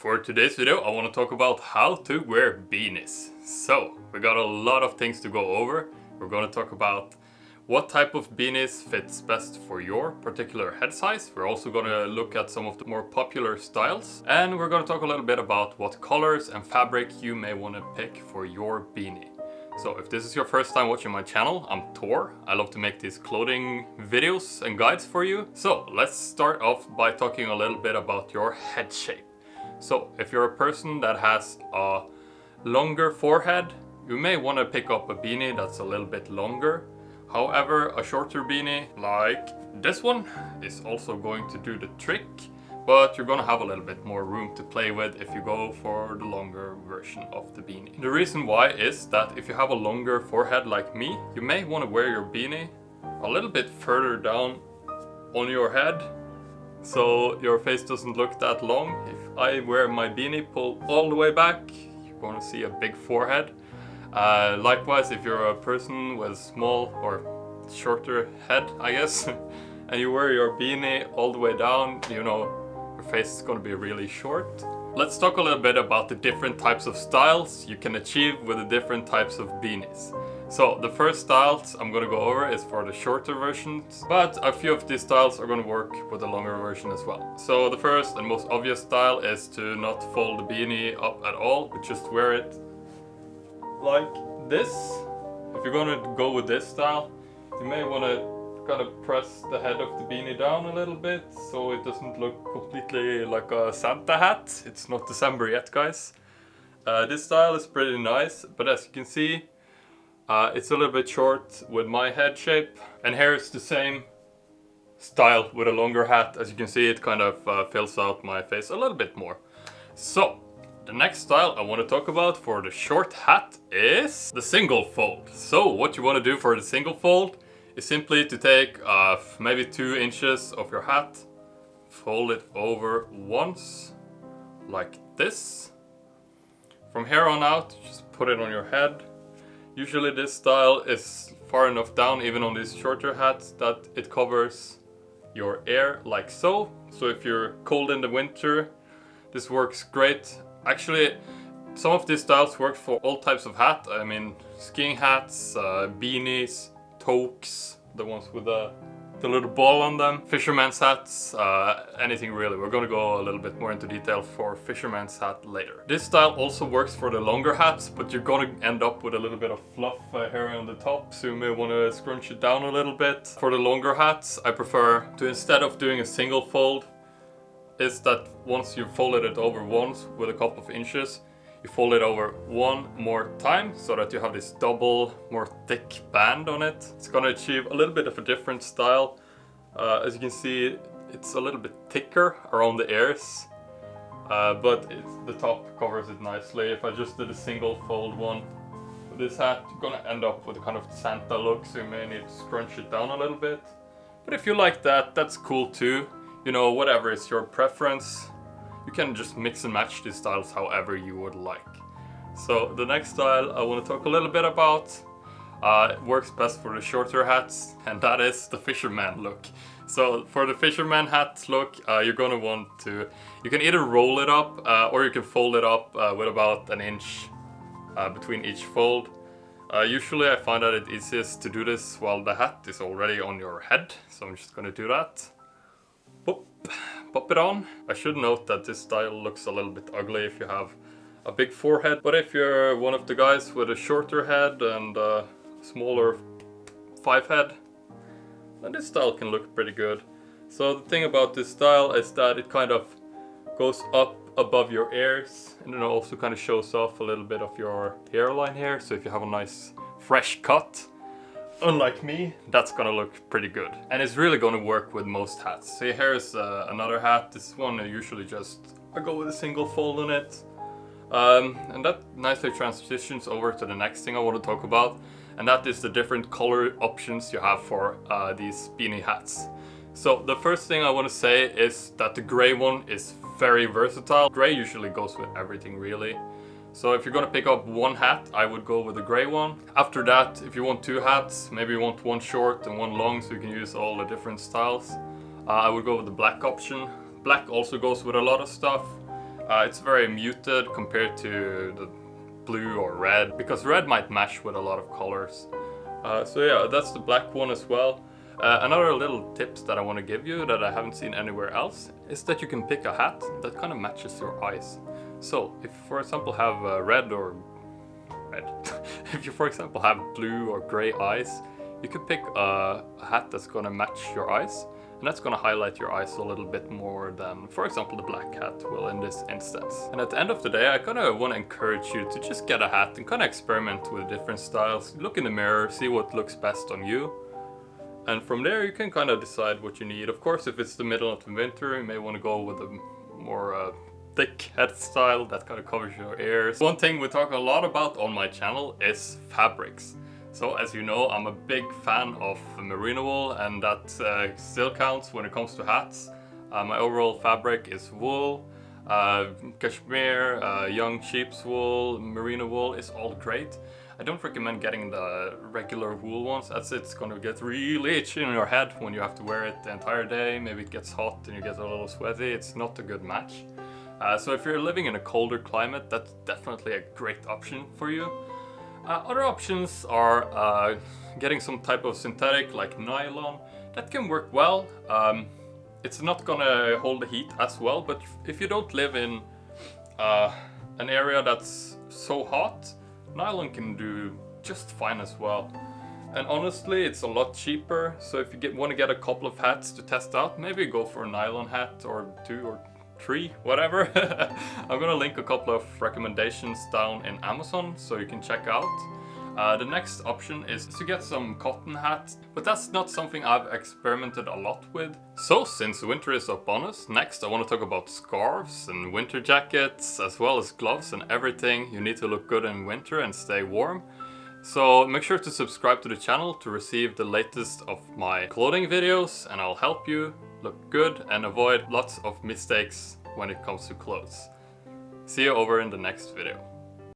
For today's video I want to talk about how to wear beanies. So we got a lot of things to go over. We're going to talk about what type of beanies fits best for your particular head size. We're also going to look at some of the more popular styles. And we're going to talk a little bit about what colors and fabric you may want to pick for your beanie. So if this is your first time watching my channel, I'm Tor. I love to make these clothing videos and guides for you. So let's start off by talking a little bit about your head shape. So if you're a person that has a longer forehead, you may want to pick up a beanie that's a little bit longer. However, a shorter beanie like this one is also going to do the trick, but you're going to have a little bit more room to play with if you go for the longer version of the beanie. The reason why is that if you have a longer forehead like me, you may want to wear your beanie a little bit further down on your head so your face doesn't look that long. If I wear my beanie pulled all the way back, you're going to see a big forehead. Likewise, if you're a person with small or shorter head, I guess, and you wear your beanie all the way down, you know, your face is going to be really short. Let's talk a little bit about the different types of styles you can achieve with the different types of beanies. So the first styles I'm going to go over is for the shorter versions, but a few of these styles are going to work with the longer version as well. So the first and most obvious style is to not fold the beanie up at all, but just wear it like this. If you're going to go with this style, you may want to kind of press the head of the beanie down a little bit so it doesn't look completely like a Santa hat. It's not December yet, guys. This style is pretty nice, but as you can see, it's a little bit short with my head shape. And here it's the same style with a longer hat. As you can see, it kind of fills out my face a little bit more. So the next style I want to talk about for the short hat is the single fold. So what you want to do for the single fold is simply to take maybe 2 inches of your hat, fold it over once like this. From here on out, just put it on your head. Usually this style is far enough down, even on these shorter hats, that it covers your ear like so. So if you're cold in the winter, this works great. Actually, some of these styles work for all types of hat. I mean, skiing hats, beanies, toques, the ones with the little ball on them, fisherman's hats, anything really. We're gonna go a little bit more into detail for fisherman's hat later. This style also works for the longer hats, but you're gonna end up with a little bit of fluff here on the top, so you may wanna scrunch it down a little bit. For the longer hats, I prefer to, instead of doing a single fold, is that once you've folded it over once with a couple of inches, you fold it over one more time so that you have this double, more thick band on it. It's gonna achieve a little bit of a different style. As you can see, it's a little bit thicker around the ears, but the top covers it nicely. If I just did a single fold one with this hat, you're gonna end up with a kind of Santa look, so you may need to scrunch it down a little bit. But if you like that, that's cool too. You know, whatever is your preference. You can just mix and match these styles however you would like. So the next style I want to talk a little bit about, it works best for the shorter hats, and that is the fisherman look. So for the fisherman hat look, you're gonna want to, you can either roll it up or you can fold it up with about an inch between each fold. Usually I find that it's easiest to do this while the hat is already on your head, so I'm just gonna do that. Pop it on. I should note that this style looks a little bit ugly if you have a big forehead, but if you're one of the guys with a shorter head and a smaller 5 head, then this style can look pretty good. So the thing about this style is that it kind of goes up above your ears, and then it also kind of shows off a little bit of your hairline here. So if you have a nice fresh cut, unlike me, that's gonna look pretty good. And it's really gonna work with most hats. So here's another hat. This one I usually I go with a single fold on it. And that nicely transitions over to the next thing I want to talk about. And that is the different color options you have for these beanie hats. So the first thing I want to say is that the gray one is very versatile. Gray usually goes with everything really. So if you're gonna pick up one hat, I would go with the gray one. After that, if you want 2 hats, maybe you want one short and one long so you can use all the different styles, I would go with the black option. Black also goes with a lot of stuff. It's very muted compared to the blue or red, because red might match with a lot of colors. So yeah, that's the black one as well. Another little tips that I want to give you that I haven't seen anywhere else is that you can pick a hat that kind of matches your eyes. So if you, for example, have red, if you for example have blue or gray eyes, you could pick a hat that's gonna match your eyes, and that's gonna highlight your eyes a little bit more than, for example, the black hat will in this instance. And at the end of the day, I kind of want to encourage you to just get a hat and kind of experiment with different styles. Look in the mirror, see what looks best on you. And from there you can kind of decide what you need. Of course, if it's the middle of the winter, you may want to go with a more thick head style that kind of covers your ears. One thing we talk a lot about on my channel is fabrics. So as you know, I'm a big fan of merino wool, and that still counts when it comes to hats. My overall fabric is wool, cashmere, young sheep's wool, merino wool is all great. I don't recommend getting the regular wool ones, as it's gonna get really itchy in your head when you have to wear it the entire day. Maybe it gets hot and you get a little sweaty. It's not a good match. So if you're living in a colder climate, that's definitely a great option for you. Other options are getting some type of synthetic like nylon. That can work well. It's not gonna hold the heat as well, but if you don't live in an area that's so hot, nylon can do just fine as well. And honestly, it's a lot cheaper, so if you want to get a couple of hats to test out, maybe go for a nylon hat or 2 or 3, whatever. I'm gonna link a couple of recommendations down in Amazon so you can check out. The next option is to get some cotton hats, but that's not something I've experimented a lot with. So since winter is upon us, next I want to talk about scarves and winter jackets, as well as gloves and everything you need to look good in winter and stay warm. So make sure to subscribe to the channel to receive the latest of my clothing videos, and I'll help you look good and avoid lots of mistakes when it comes to clothes. See you over in the next video.